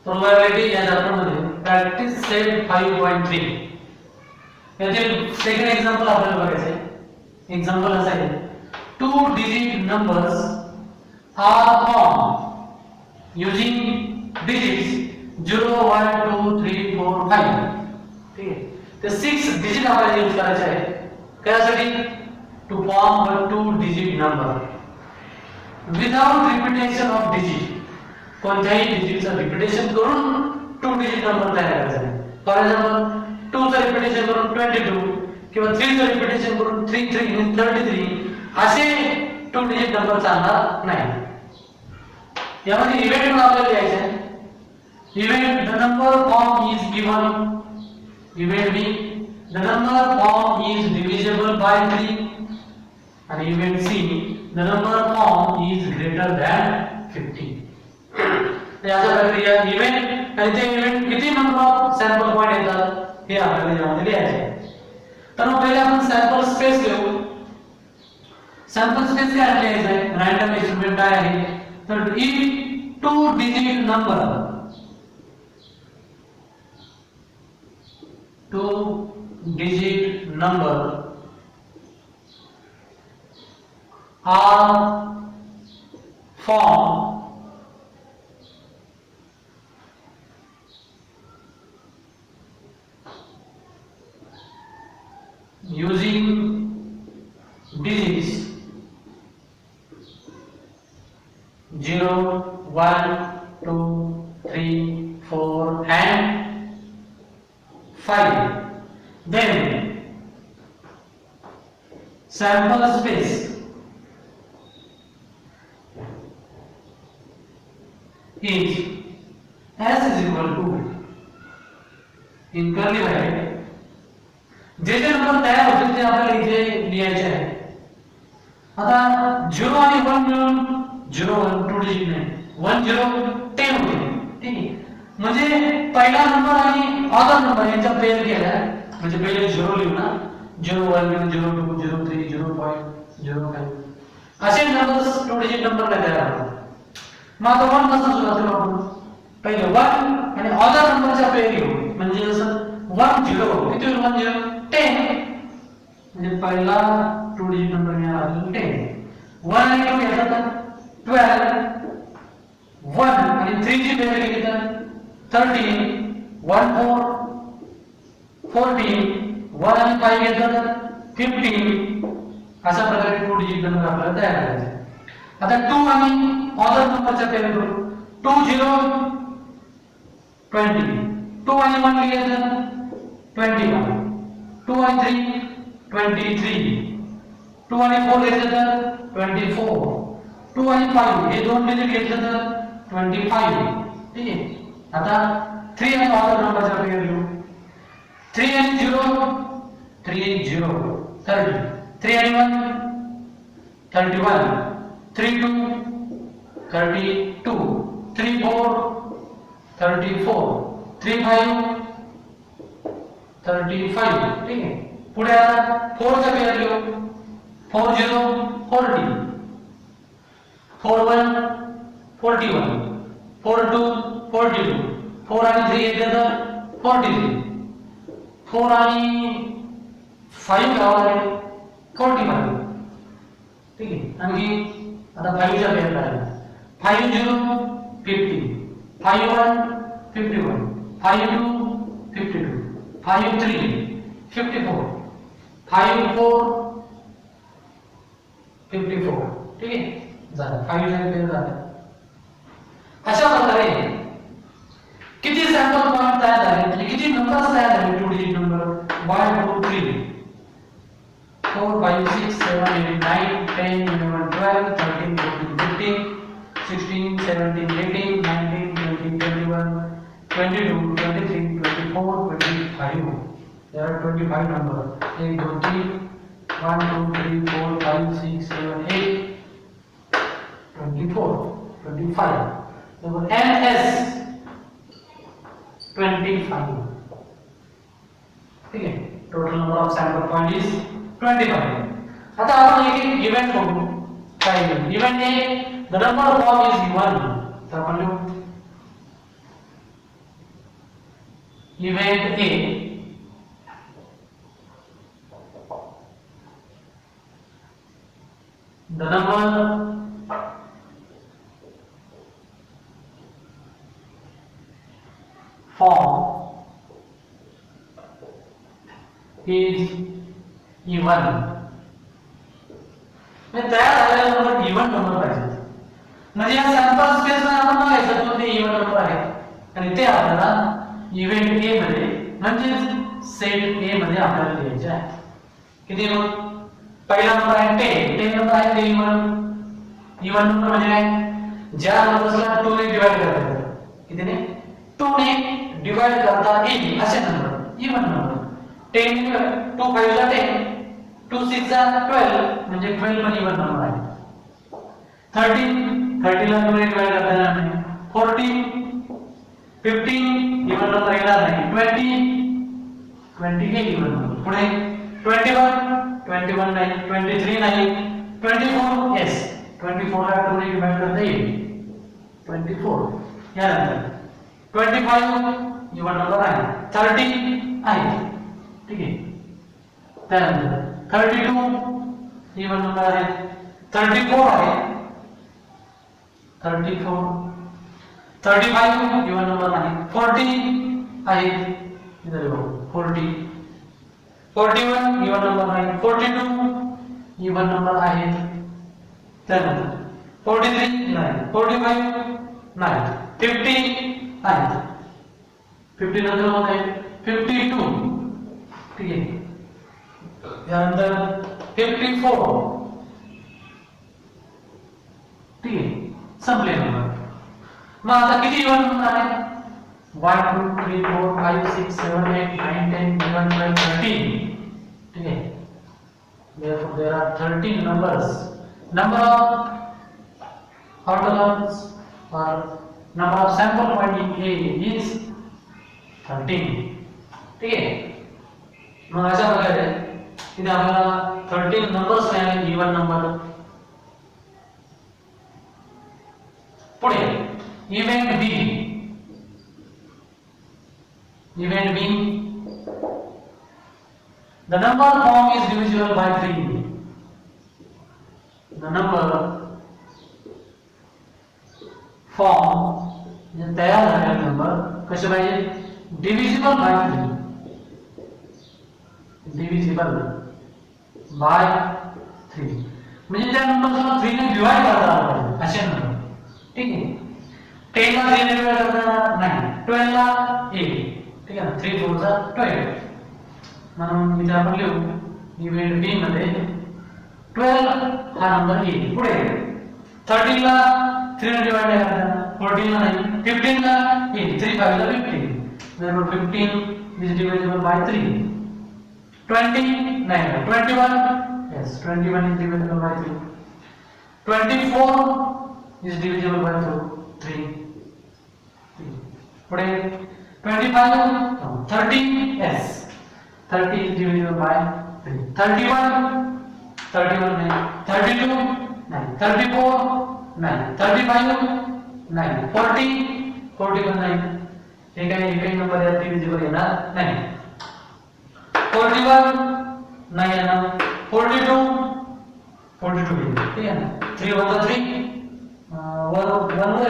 Probability या चॅप्टरमध्ये practice set 5.3 यातील second example आपल्याला बघायचं आहे. एक्झाम्पल असं आहे, 2 digit numbers are form using digits 0 1 2 3 4 5. ठीक आहे, ते 6 डिजिट आपल्याला यूज करायचे आहे. त्यासाठी to form a 2 digit number without repetition of digit. कोणत्याही डिजिटचं रिपिटेशन करून 2 डिजिट नंबर तयार करायचा आहे. फॉर एक्झाम्पल 2 चं रिपिटेशन करून 22 किंवा 3 चं रिपिटेशन करून 33 आणि 33 असे 2 डिजिट नंबर चालणार नाही. यामध्ये इव्हेंट पण आपल्याला लिहायचे आहे. Event the number form is given. Event be the number form is divisible by 3 आणि event see the number form is greater than 50. याचा प्रक्रिया इव्हेंट आणि ते इव्हेंट किती नंबर ऑफ सॅम्पल पॉइंट येतात हे आपल्याला यामध्ये लिहायचे आहे. तर मग पहिले आपण सॅम्पल स्पेस घेऊ. सॅम्पल स्पेस काय लिहायचं आहे? रँडम एक्सपेरिमेंट काय आहे? तर if 2 digit number 2 digit number are formed using digits 0 1 2 3 4 and 5, then sample space is s is equal to in curly bracket जे जे नंबर तयार होतील ते आपल्याला इथे लिहायचे आहे. आता 0 आणि 1 मिळून 0 1 2 डिजिट नाही 1 0 10 होते. ठीक आहे, म्हणजे पहिला नंबर आणि ऑर्डर नंबर यांचा पेअर केला म्हणजे पहिले 0 लिहू ना 0 1 0 2 0 3 0 5 0 5 असे नंबर्स 2 डिजिट नंबर तयार होतात. मग आता 1 पासून सुरुवात करू आपण. पहिले 1 आणि ऑर्डर नंबरचा पेअर घेऊ म्हणजे जसं 1 0 किती होईल 1 0 10 म्हणजे पहिला 2 डिजिट नंबर मिळाला 10. 1 आणि 2 घेतला तर 12 1 आणि 3 ची पेअर केली तर 13 1 4 14 1 आणि 5 घेतला तर 15. अशा प्रकारे 2 डिजिट नंबर आपल्याला तयार करायचे. आता 2 आणि ऑर्डर नंबरचा पेअर करू 2 0 20 2 आणि 1 लिहिले तर 21 2 आणि 3 23 2 आणि 4 घेतलं तर 24 2 आणि 5 हे दोन डिजिट घेतलं तर 25. ठीक आहे, आता 3 आणि ऑर्डर नंबरचा पेअर घेऊ 3 आणि 0 3 0 30 3 आणि 1 31 3 2 32 3 4 34 3 5 35. ठीक आहे, पुढे आता 4 चा पेअर घेऊ 4 0 40 4 1 41 4 2 42 4 आणि 3 घेतलं तर 43 4 आणि 5 घ्यावं लागेल 45. ठीक आहे, आणखी आता 5 चा पेअर करायला 5 0 50 5 1 51 5 2 52 5 3 54 5 4 54. ठीक आहे, झालं 5 चा पेअर झाला. अशा प्रकारे किती सॅम्पल पॉइंट तयार झाले म्हणजे किती नंबर्स तयार झाले 2 digit number 1 2 3 4 5 6 7 8 9 10 11 12 13 14 15 16 17 18 19 20 21 22 23 24 25. There are 25 numbers 1 2 3 1 2 3 4 5 6 7 8 24 25. So NS 25. ठीक आहे, total number of sample point is 25. आता आपण एक इव्हेंट बघू. काय इव्हेंट आहे? The number form is 1. तर आपण लिहू event A, the number form is even. म्हणजे तयार झालेला नंबर इव्हन नंबर पाहिजे. म्हणजे या सॅम्पल स्पेस मध्ये आपण बघायचं तो ते इव्हन नंबर आहे आणि ते आपल्याला इव्हेंट ए मध्ये म्हणजे सेट ए मध्ये आपल्याला लिहायचे आहे. किती मग पहिला नंबर आहे 10. 10 नंबर आहे ते इव्हन नंबर म्हणजे काय, ज्या नंबरला 2 ने डिवाइड करता येतं. किती ने 2 ने डिवाइड करता येईल असे नंबर इव्हन नंबर. 10 2 5 ला 10, 2 6 ला 12 म्हणजे 12 पण इव्हन नंबर आहे. 30 ला 2 ने डिवाइड करता येणार नाही. 40 15 इव्हन नंबर येणार नाही. 20 हे इव्हन नंबर. पुढे 21 नाही, 23 नाही, 24 येस 24 ला 2 ने डिवाइड करता येईल 24. यानंतर 25 इव्हन नंबर आहे. 30 आहे, ठीक आहे. त्यानंतर 32 इव्हन नंबर आहे. 34 आहे. 35 इव्हन नंबर आहे. 40 आहे. इधर बघू 40. 41 इव्हन नंबर आहे. 42 इव्हन नंबर आहे. त्यानंतर 43 नाही. 45 नाही. 50 आहे. 50 नंतर मग आहे 52, ठीक आहे. यानंतर 54, ठीक आहे. संपले नंबर. मग आता किती इव्हन नंबर आहे? 1 2 3 4 5 6 7 8 9 10 11 12 13, ठीक आहे. Therefore there are 13 numbers. Number of ortholons or number of sample point in A is 13, ठीक आहे. मग अशा प्रकारे इथे आपल्याला 13 नंबर्स मिळाले इव्हन नंबर. पुढे event B. Event B, the number form is divisible by 3. the number form जे तयार झालेले नंबर कसे पाहिजे? Divisible by 3. डिव्हिजिबल बाय 3 म्हणजे त्या नंबरला 3 ने डिवाइड करता आला पाहिजे असे नंबर, ठीक आहे. 10 ला 3 ने डिवाइड करता नाही. 12 ला 8, ठीक आहे ना. 3 4 चा 12 म्हणून इथे आपण लिहू इव्हेंट बी मध्ये 12 हा नंबर येईल. पुढे 13 ला 3 ने डिवाइड नाही करता. 14 ला नाही. 15 ला येईल. 3 5 ला 15. therefore 15 is divisible by 3. 20 नाही. 21 yes 21 is divisible by 3. 24 is divisible by 3. पुढे 25 no. 30 yes 30 is divisible by 3. 31 नाही. 32 नाही. 34 नाही. 35 नाही. 40 पण नाही. हे काही एकही नंबर यात डिव्हिजिबल येणार नाही. 41 नाही येणार. 42 येईल, ठीक आहे ना. 3 वजा 3 1 होईल. 4 वजा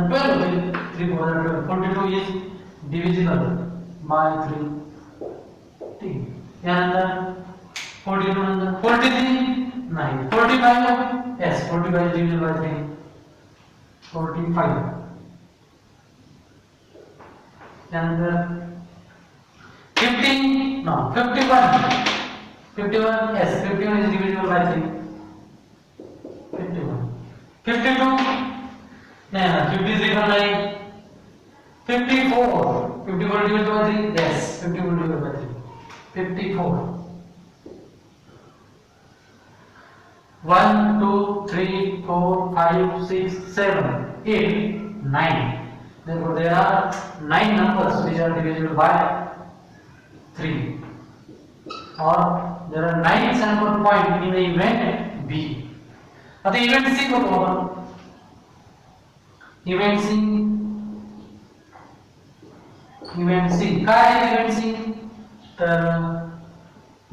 12 होईल. 3 4 वजा 12. 42 इज डिव्हिजिबल बाय 3, ठीक आहे. यानंतर 42 नंतर 43 नाही. 45 yes 45 is divisible by 3. 45 त्यानंतर 50 no 51 yes 51 is divisible by 3. 51 52 नाही ना. 53 पण नाही. 54 divisible by 3 yes 54 divisible by 3. 54 1 2 3 4 5 6 7 8 9. Therefore there are 9 numbers which are divisible by 3, or there are 9 sample point in the event B. आता event C को आपण event C event C काय आहे event C तर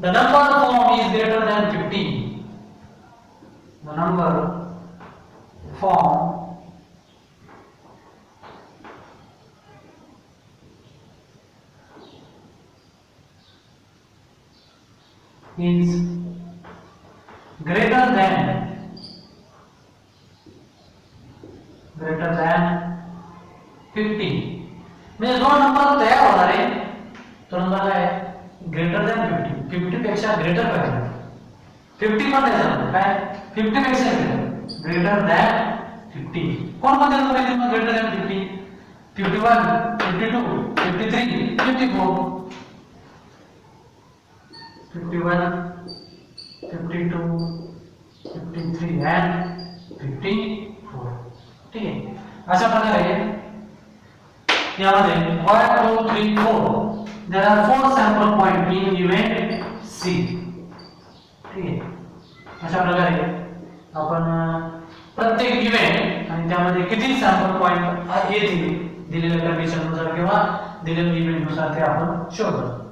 the number form is greater than 15 the number form is greater than 50 म्हणजे जो number तयार होणार आहे तो नंबर काय आहे ग्रेटर दॅन 50 50 पेक्षा ग्रेटर पाहिजे 50 पण नाही काय 50 पेक्षा ग्रेटर दॅन 50 कोण कोणते नंबर आहेत मग ग्रेटर दॅन 50 51 52 53 54 51 52 53 and 54 ठीक आहे अशा प्रकारे यामध्ये 1 2 3 4 there are 4 sample point in event C ठीक आहे अशा प्रकारे आपण प्रत्येक इव्हेंट आणि त्यामध्ये किती सॅम्पल पॉइंट येतील दिलेल्या कंडिशन नुसार किंवा दिलेल्या इव्हेंट नुसार ते आपण शोधतो